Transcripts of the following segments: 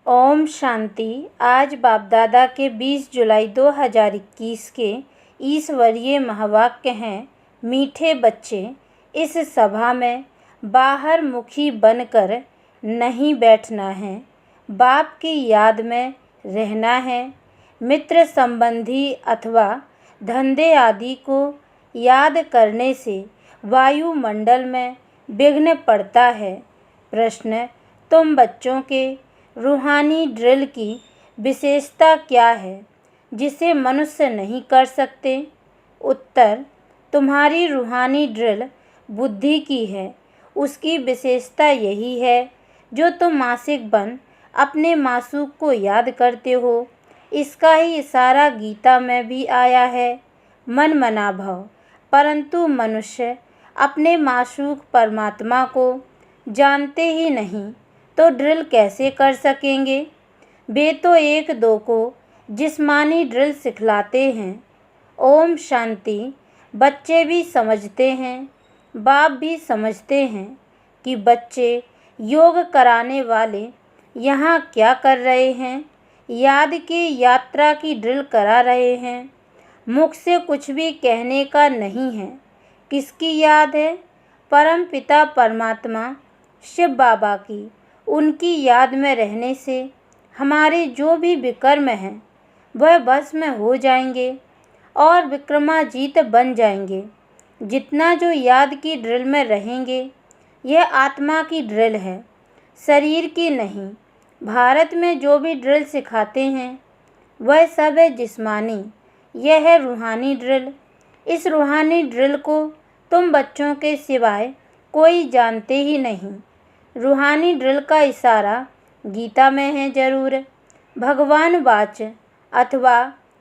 ओम शांति। आज बाप दादा के 20 जुलाई 2021 के ईश्वरीय महावाक्य हैं। मीठे बच्चे, इस सभा में बाहर मुखी बनकर नहीं बैठना है, बाप की याद में रहना है। मित्र संबंधी अथवा धंधे आदि को याद करने से वायुमंडल में विघ्न पड़ता है। प्रश्न: तुम बच्चों के रूहानी ड्रिल की विशेषता क्या है जिसे मनुष्य नहीं कर सकते? उत्तर: तुम्हारी रूहानी ड्रिल बुद्धि की है। उसकी विशेषता यही है जो तुम मासिक बन अपने मासूक को याद करते हो। इसका ही इशारा गीता में भी आया है, मन मना भव। परंतु मनुष्य अपने मासूक परमात्मा को जानते ही नहीं तो ड्रिल कैसे कर सकेंगे? वे तो एक दो को जिस्मानी ड्रिल सिखलाते हैं। ओम शांति। बच्चे भी समझते हैं, बाप भी समझते हैं कि बच्चे योग कराने वाले यहाँ क्या कर रहे हैं। याद की यात्रा की ड्रिल करा रहे हैं। मुख से कुछ भी कहने का नहीं है। किसकी याद है? परम पिता परमात्मा शिव बाबा की। उनकी याद में रहने से हमारे जो भी विकर्म हैं वह भस्म हो जाएंगे और विक्रमाजीत बन जाएंगे। जितना जो याद की ड्रिल में रहेंगे, यह आत्मा की ड्रिल है, शरीर की नहीं। भारत में जो भी ड्रिल सिखाते हैं वह सब है जिस्मानी, यह है रूहानी ड्रिल। इस रूहानी ड्रिल को तुम बच्चों के सिवाय कोई जानते ही नहीं। रूहानी ड्रिल का इशारा गीता में है जरूर। भगवान वाच अथवा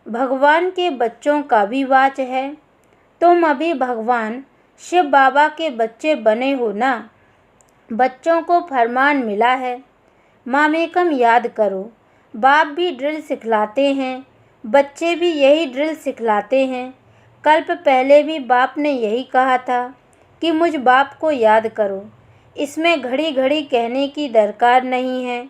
भगवान के बच्चों का भी वाच है। तुम अभी भगवान शिव बाबा के बच्चे बने हो ना। बच्चों को फरमान मिला है, मामेकम याद करो। बाप भी ड्रिल सिखलाते हैं, बच्चे भी यही ड्रिल सिखलाते हैं। कल्प पहले भी बाप ने यही कहा था कि मुझ बाप को याद करो। इसमें घड़ी घड़ी कहने की दरकार नहीं है,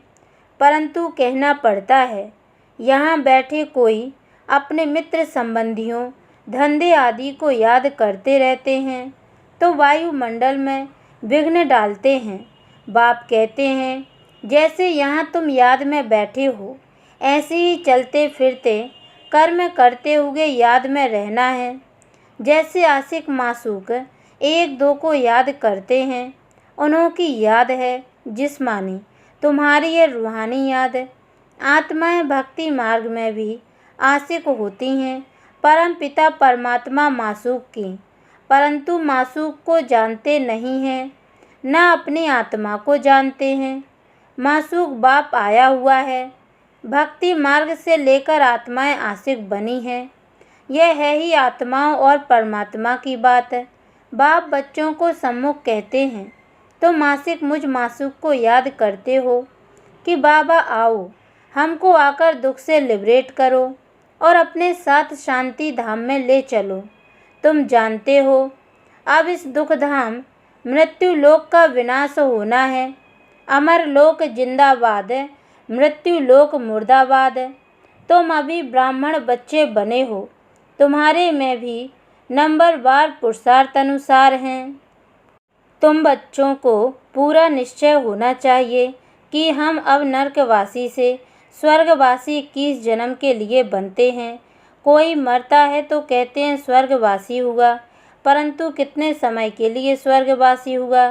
परंतु कहना पड़ता है। यहाँ बैठे कोई अपने मित्र संबंधियों, धंधे आदि को याद करते रहते हैं तो वायुमंडल में विघ्न डालते हैं। बाप कहते हैं, जैसे यहाँ तुम याद में बैठे हो, ऐसे ही चलते फिरते कर्म करते हुए याद में रहना है। जैसे आशिक मासूक एक दो को याद करते हैं, उन्हों की याद है जिस्मानी, तुम्हारी ये रूहानी याद है। आत्माएं भक्ति मार्ग में भी आशिक होती हैं परम पिता परमात्मा मासूक की, परंतु मासूक को जानते नहीं हैं, न अपनी आत्मा को जानते हैं। मासूक बाप आया हुआ है। भक्ति मार्ग से लेकर आत्माएं आशिक बनी हैं। यह है ही आत्माओं और परमात्मा की बात है। बाप बच्चों को सम्मुख कहते हैं तो मासिक मुझ मासूक को याद करते हो कि बाबा आओ, हमको आकर दुख से लिबरेट करो और अपने साथ शांति धाम में ले चलो। तुम जानते हो अब इस दुख धाम मृत्यु लोक का विनाश होना है। अमर लोक जिंदाबाद है, मृत्यु लोक मुर्दाबाद है। तुम अभी ब्राह्मण बच्चे बने हो, तुम्हारे में भी नंबरवार पुरुषार्थ अनुसार हैं। तुम बच्चों को पूरा निश्चय होना चाहिए कि हम अब नरकवासी से स्वर्गवासी 21 जन्म के लिए बनते हैं। कोई मरता है तो कहते हैं स्वर्गवासी हुआ, परंतु कितने समय के लिए स्वर्गवासी हुआ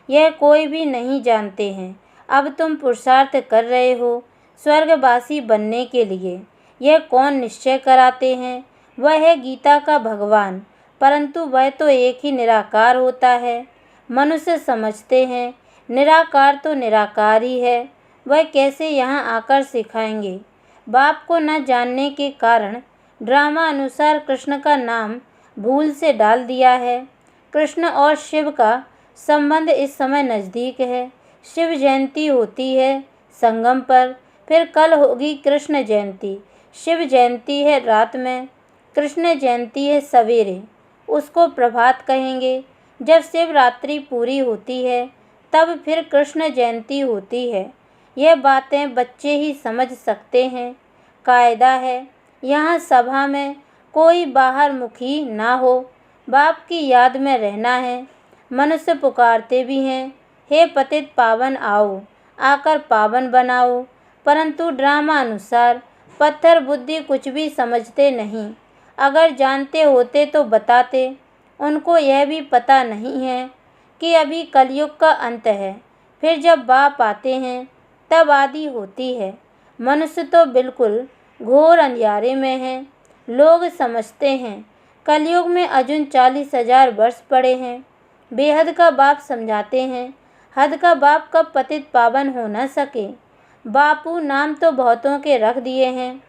यह कोई भी नहीं जानते हैं। अब तुम पुरुषार्थ कर रहे हो स्वर्गवासी बनने के लिए। यह कौन निश्चय कराते हैं? वह है गीता का भगवान, परंतु वह तो एक ही निराकार होता है। मनुष्य समझते हैं निराकार तो निराकार ही है, वह कैसे यहाँ आकर सिखाएंगे। बाप को न जानने के कारण ड्रामा अनुसार कृष्ण का नाम भूल से डाल दिया है। कृष्ण और शिव का संबंध इस समय नज़दीक है। शिव जयंती होती है संगम पर, फिर कल होगी कृष्ण जयंती। शिव जयंती है रात में, कृष्ण जयंती है सवेरे। उसको प्रभात कहेंगे। जब शिवरात्रि पूरी होती है तब फिर कृष्ण जयंती होती है। यह बातें बच्चे ही समझ सकते हैं। कायदा है यहाँ सभा में कोई बाहर मुखी ना हो। बाप की याद में रहना है। मनुष्य पुकारते भी हैं, हे पतित पावन आओ, आकर पावन बनाओ। परंतु ड्रामा अनुसार पत्थर बुद्धि कुछ भी समझते नहीं। अगर जानते होते तो बताते। उनको यह भी पता नहीं है कि अभी कलयुग का अंत है। फिर जब बाप आते हैं तब आदि होती है। मनुष्य तो बिल्कुल घोर अंधियारे में है। लोग समझते हैं कलयुग में अजुन 40,000 वर्ष पड़े हैं। बेहद का बाप समझाते हैं, हद का बाप कब पतित पावन हो न सके। बापू नाम तो बहुतों के रख दिए हैं।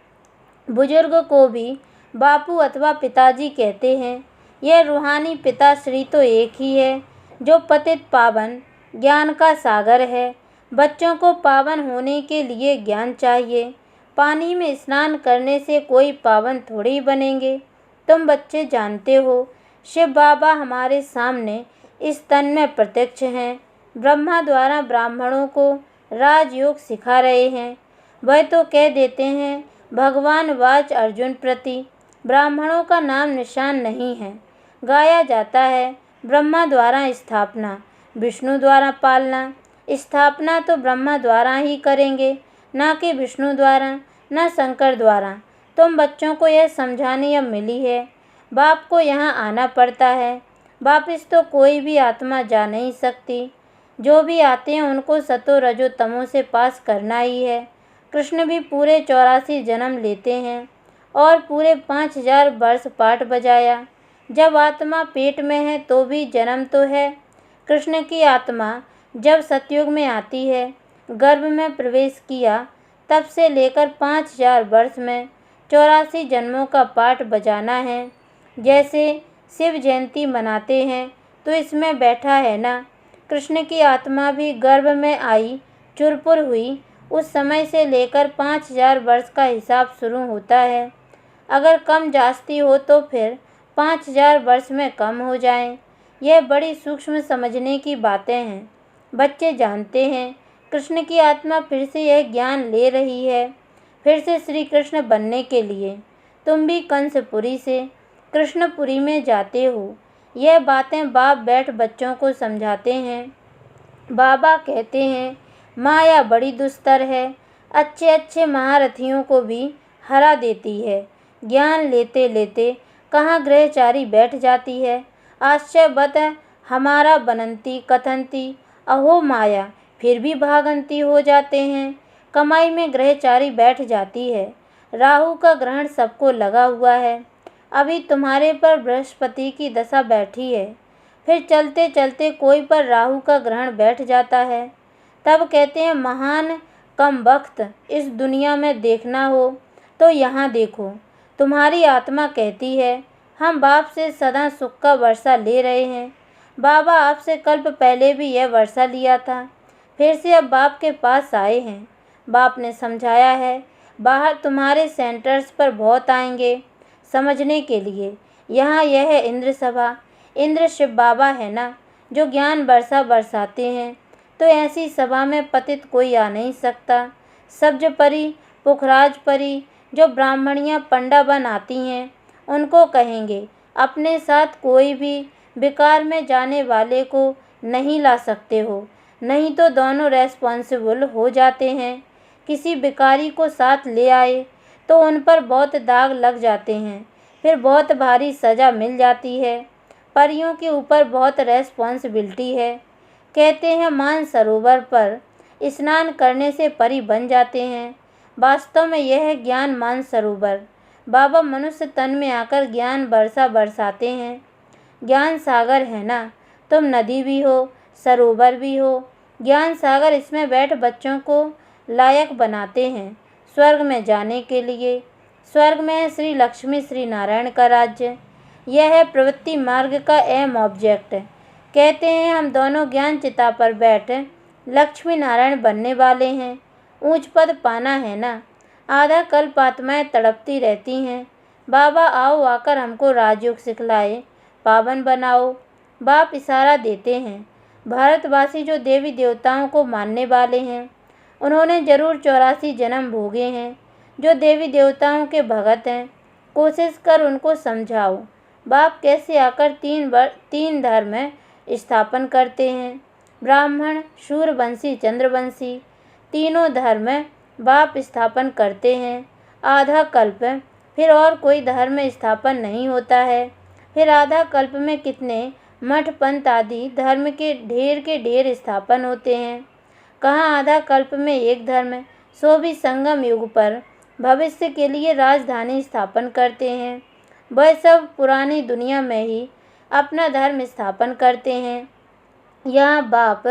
बुजुर्ग को भी बापू अथवा पिताजी कहते हैं। यह रूहानी पिताश्री तो एक ही है जो पतित पावन ज्ञान का सागर है। बच्चों को पावन होने के लिए ज्ञान चाहिए। पानी में स्नान करने से कोई पावन थोड़ी बनेंगे। तुम बच्चे जानते हो शिव बाबा हमारे सामने इस तन में प्रत्यक्ष हैं। ब्रह्मा द्वारा ब्राह्मणों को राजयोग सिखा रहे हैं। वह तो कह देते हैं भगवान वाच अर्जुन प्रति। ब्राह्मणों का नाम निशान नहीं है। गाया जाता है ब्रह्मा द्वारा स्थापना, विष्णु द्वारा पालना। स्थापना तो ब्रह्मा द्वारा ही करेंगे, ना कि विष्णु द्वारा, न शंकर द्वारा। तुम बच्चों को यह समझाने अब मिली है। बाप को यहाँ आना पड़ता है। वापिस तो कोई भी आत्मा जा नहीं सकती। जो भी आते हैं उनको सतो रजो तमो से पास करना ही है। कृष्ण भी पूरे 84 जन्म लेते हैं और पूरे 5000 वर्ष पाठ बजाया। जब आत्मा पेट में है तो भी जन्म तो है। कृष्ण की आत्मा जब सतयुग में आती है, गर्भ में प्रवेश किया, तब से लेकर 5000 वर्ष में 84 जन्मों का पाठ बजाना है। जैसे शिव जयंती मनाते हैं तो इसमें बैठा है ना। कृष्ण की आत्मा भी गर्भ में आई, चुरपुर हुई, उस समय से लेकर 5000 वर्ष का हिसाब शुरू होता है। अगर कम जास्ती हो तो फिर 5000 वर्ष में कम हो जाएं। यह बड़ी सूक्ष्म समझने की बातें हैं। बच्चे जानते हैं कृष्ण की आत्मा फिर से यह ज्ञान ले रही है, फिर से श्री कृष्ण बनने के लिए। तुम भी कंसपुरी से कृष्णपुरी में जाते हो। यह बातें बाप बैठ बच्चों को समझाते हैं। बाबा कहते हैं माया बड़ी दुस्तर है, अच्छे अच्छे महारथियों को भी हरा देती है। ज्ञान लेते लेते कहाँ ग्रहचारी बैठ जाती है। आश्चर्यवत हमारा बनंती कथंती, अहो माया, फिर भी भागंती हो जाते हैं। कमाई में ग्रहचारी बैठ जाती है। राहु का ग्रहण सबको लगा हुआ है। अभी तुम्हारे पर बृहस्पति की दशा बैठी है। फिर चलते चलते कोई पर राहु का ग्रहण बैठ जाता है। तब कहते हैं महान कम वक्त इस दुनिया में देखना हो तो यहाँ देखो। तुम्हारी आत्मा कहती है हम बाप से सदा सुख का वर्षा ले रहे हैं। बाबा आपसे कल्प पहले भी यह वर्षा लिया था, फिर से अब बाप के पास आए हैं। बाप ने समझाया है बाहर तुम्हारे सेंटर्स पर बहुत आएंगे समझने के लिए। यहाँ यह है इंद्र सभा। इंद्र शिव बाबा है ना जो ज्ञान वर्षा बरसाते हैं। तो ऐसी सभा में पतित कोई आ नहीं सकता। सब्ज परी पुखराज परी जो ब्राह्मणियाँ पंडा बन आती हैं उनको कहेंगे अपने साथ कोई भी विकार में जाने वाले को नहीं ला सकते हो, नहीं तो दोनों रेस्पॉन्सिबल हो जाते हैं। किसी भिखारी को साथ ले आए तो उन पर बहुत दाग लग जाते हैं, फिर बहुत भारी सज़ा मिल जाती है। परियों के ऊपर बहुत रेस्पॉन्सिबिलिटी है। कहते हैं मान सरोवर पर स्नान करने से परी बन जाते हैं। वास्तव में यह है ज्ञान मान सरोवर। बाबा मनुष्य तन में आकर ज्ञान वर्षा बरसाते हैं। ज्ञान सागर है ना, तुम नदी भी हो, सरोवर भी हो। ज्ञान सागर इसमें बैठ बच्चों को लायक बनाते हैं स्वर्ग में जाने के लिए। स्वर्ग में है श्री लक्ष्मी श्री नारायण का राज्य। यह है प्रवृत्ति मार्ग का एम ऑब्जेक्ट। कहते हैं हम दोनों ज्ञान चिता पर बैठ लक्ष्मी नारायण बनने वाले हैं। ऊंच पद पाना है ना। आधा कल्प आत्माएं तड़पती रहती हैं बाबा आओ आकर हमको राजयोग सिखलाए, पावन बनाओ। बाप इशारा देते हैं। भारतवासी जो देवी देवताओं को मानने वाले हैं उन्होंने जरूर 84 जन्म भोगे हैं। जो देवी देवताओं के भगत हैं, कोशिश कर उनको समझाओ। बाप कैसे आकर तीन धर्म स्थापन करते हैं, ब्राह्मण, सूर्यवंशी, चंद्रवंशी, तीनों धर्म बाप स्थापन करते हैं। आधा कल्प फिर और कोई धर्म स्थापन नहीं होता है। फिर आधा कल्प में कितने मठ, पंथ आदि धर्म के ढेर स्थापन होते हैं। कहाँ आधा कल्प में एक धर्म, सो भी संगम युग पर भविष्य के लिए राजधानी स्थापन करते हैं। वह सब पुरानी दुनिया में ही अपना धर्म स्थापन करते हैं। यहाँ बाप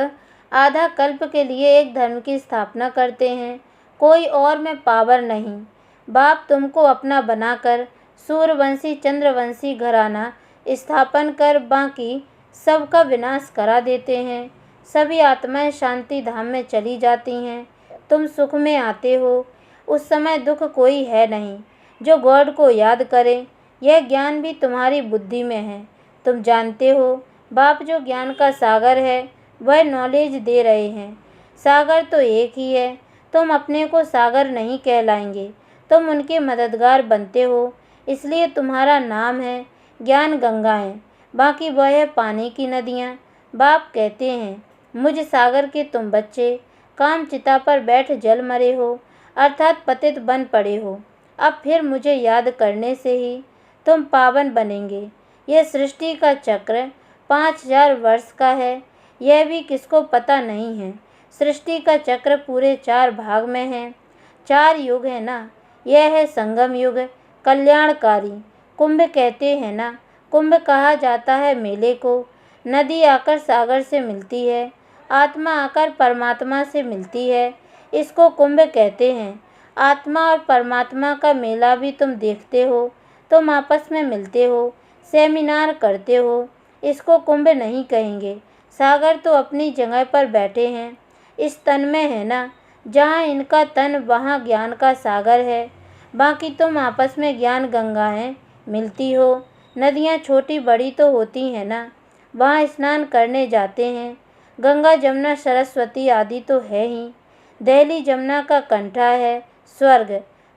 आधा कल्प के लिए एक धर्म की स्थापना करते हैं, कोई और में पावर नहीं। बाप तुमको अपना बनाकर सूर्यवंशी, चंद्रवंशी घराना स्थापन कर बाकी सबका विनाश करा देते हैं। सभी आत्माएं शांति धाम में चली जाती हैं। तुम सुख में आते हो, उस समय दुख कोई है नहीं। जो गॉड को याद करे, यह ज्ञान भी तुम्हारी बुद्धि में है। तुम जानते हो बाप जो ज्ञान का सागर है, वह नॉलेज दे रहे हैं। सागर तो एक ही है, तुम अपने को सागर नहीं कहलाएंगे, तुम उनके मददगार बनते हो। इसलिए तुम्हारा नाम है ज्ञान गंगाएं, बाकी वह है पानी की नदियाँ। बाप कहते हैं, मुझ सागर के तुम बच्चे काम चिता पर बैठ जल मरे हो, अर्थात पतित बन पड़े हो। अब फिर मुझे याद करने से ही तुम पावन बनेंगे। यह सृष्टि का चक्र 5000 वर्ष का है, यह भी किसको पता नहीं है। सृष्टि का चक्र पूरे 4 भाग में है। 4 युग है ना। यह है संगम युग, कल्याणकारी। कुंभ कहते हैं ना, कुंभ कहा जाता है मेले को। नदी आकर सागर से मिलती है, आत्मा आकर परमात्मा से मिलती है, इसको कुंभ कहते हैं। आत्मा और परमात्मा का मेला भी तुम देखते हो, तुम आपस में मिलते हो, सेमिनार करते हो, इसको कुंभ नहीं कहेंगे। सागर तो अपनी जगह पर बैठे हैं, इस तन में है ना। जहाँ इनका तन वहाँ ज्ञान का सागर है, बाकी तुम आपस में ज्ञान गंगाएं मिलती हो। नदियाँ छोटी बड़ी तो होती हैं ना, वहाँ स्नान करने जाते हैं। गंगा, जमुना, सरस्वती आदि तो है ही। दिल्ली जमुना का कंठा है, स्वर्ग।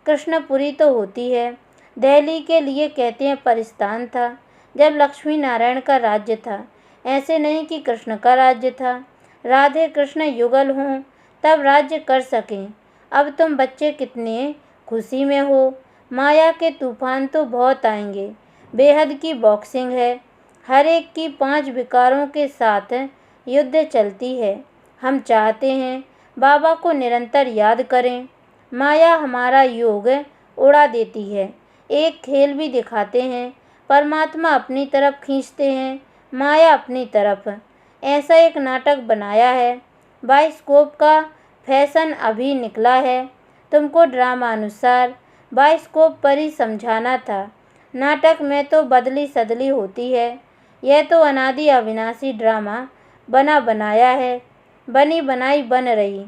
कृष्णपुरी तो होती है। दिल्ली के लिए कहते हैं परिस्थान था, जब लक्ष्मी नारायण का राज्य था। ऐसे नहीं कि कृष्ण का राज्य था। राधे कृष्ण युगल हों तब राज्य कर सकें। अब तुम बच्चे कितने खुशी में हो। माया के तूफान तो बहुत आएंगे। बेहद की बॉक्सिंग है, हर एक की 5 विकारों के साथ युद्ध चलती है। हम चाहते हैं बाबा को निरंतर याद करें। माया हमारा योग उड़ा देती है। एक खेल भी दिखाते हैं, परमात्मा अपनी तरफ खींचते हैं, माया अपनी तरफ। ऐसा एक नाटक बनाया है। बाइस्कोप का फैशन अभी निकला है, तुमको ड्रामा अनुसार बाइस्कोप पर ही समझाना था। नाटक में तो बदली सदली होती है। यह तो अनादि अविनाशी ड्रामा बना बनाया है, बनी बनाई बन रही।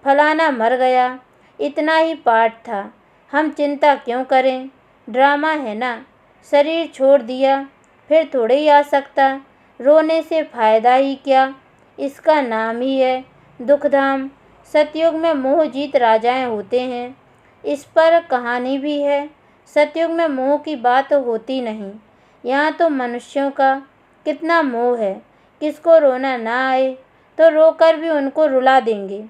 फलाना मर गया, इतना ही पाठ था, हम चिंता क्यों करें। ड्रामा है ना। शरीर छोड़ दिया फिर थोड़े ही आ सकता, रोने से फ़ायदा ही क्या। इसका नाम ही है दुखधाम। सतयुग में मोह जीत राजाएं होते हैं, इस पर कहानी भी है। सतयुग में मोह की बात होती नहीं। यहाँ तो मनुष्यों का कितना मोह है। किसको रोना ना आए तो रोकर भी उनको रुला देंगे,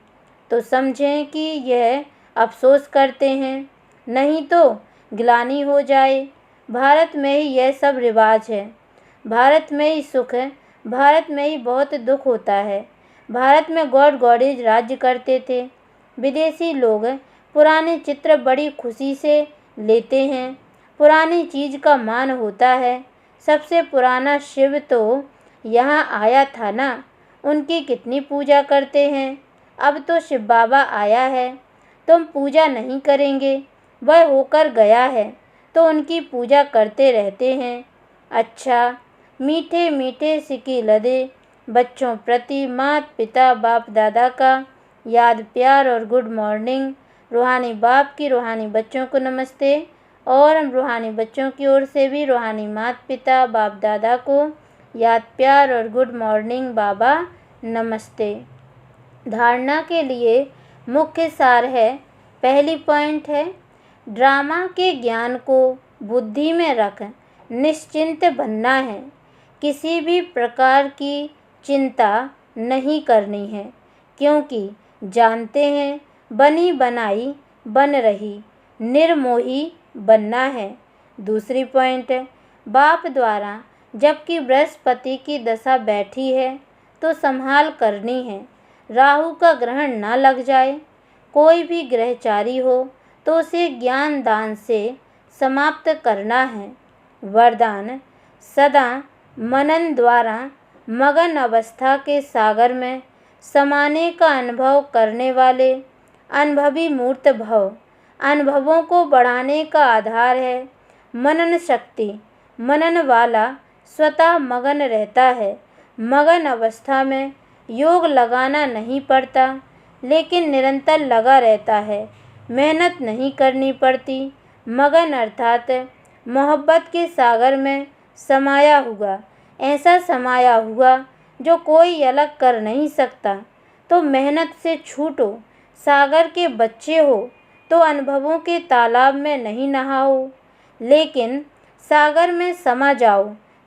तो समझें कि यह अफसोस करते हैं, नहीं तो ग्लानि हो जाए। भारत में ही यह सब रिवाज है। भारत में ही सुख है, भारत में ही बहुत दुख होता है। भारत में गॉड गॉडेज राज्य करते थे। विदेशी लोग पुराने चित्र बड़ी खुशी से लेते हैं। पुरानी चीज़ का मान होता है। सबसे पुराना शिव तो यहाँ आया था ना, उनकी कितनी पूजा करते हैं। अब तो शिव बाबा आया है, तुम पूजा नहीं करेंगे, वह होकर गया है तो उनकी पूजा करते रहते हैं। अच्छा, मीठे मीठे सिक्के लदे बच्चों प्रति माता पिता बाप दादा का याद प्यार और गुड मॉर्निंग। रूहानी बाप की रूहानी बच्चों को नमस्ते, और हम रूहानी बच्चों की ओर से भी रूहानी माता पिता बाप दादा को याद प्यार और गुड मॉर्निंग बाबा नमस्ते। धारणा के लिए मुख्य सार है। पहली पॉइंट है, ड्रामा के ज्ञान को बुद्धि में रख निश्चिंत बनना है। किसी भी प्रकार की चिंता नहीं करनी है, क्योंकि जानते हैं बनी बनाई बन रही निर्मोही बनना है। दूसरी पॉइंट है, बाप द्वारा जबकि बृहस्पति की दशा बैठी है तो संभाल करनी है, राहु का ग्रहण ना लग जाए। कोई भी ग्रहचारी हो तो उसे ज्ञान दान से समाप्त करना है। वरदान, सदा मनन द्वारा मगन अवस्था के सागर में समाने का अनुभव करने वाले अनुभवी मूर्त भव अनुभवों को बढ़ाने का आधार है। मनन शक्ति, मनन वाला स्वतः मगन रहता है। मगन अवस्था में योग लगाना नहीं पड़ता, लेकिन निरंतर लगा रहता है, मेहनत नहीं करनी पड़ती। मगन अर्थात मोहब्बत के सागर में समाया हुआ, ऐसा समाया हुआ जो कोई अलग कर नहीं सकता। तो मेहनत से छूटो, सागर के बच्चे हो तो अनुभवों के तालाब में नहीं नहाओ, लेकिन सागर में समा जाओ,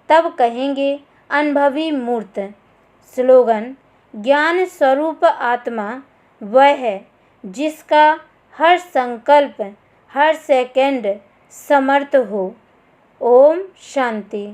तब कहेंगे अनुभवी मूर्त। स्लोगन, ज्ञान स्वरूप आत्मा वह है जिसका हर संकल्प हर सेकंड समर्थ हो। ओम शांति।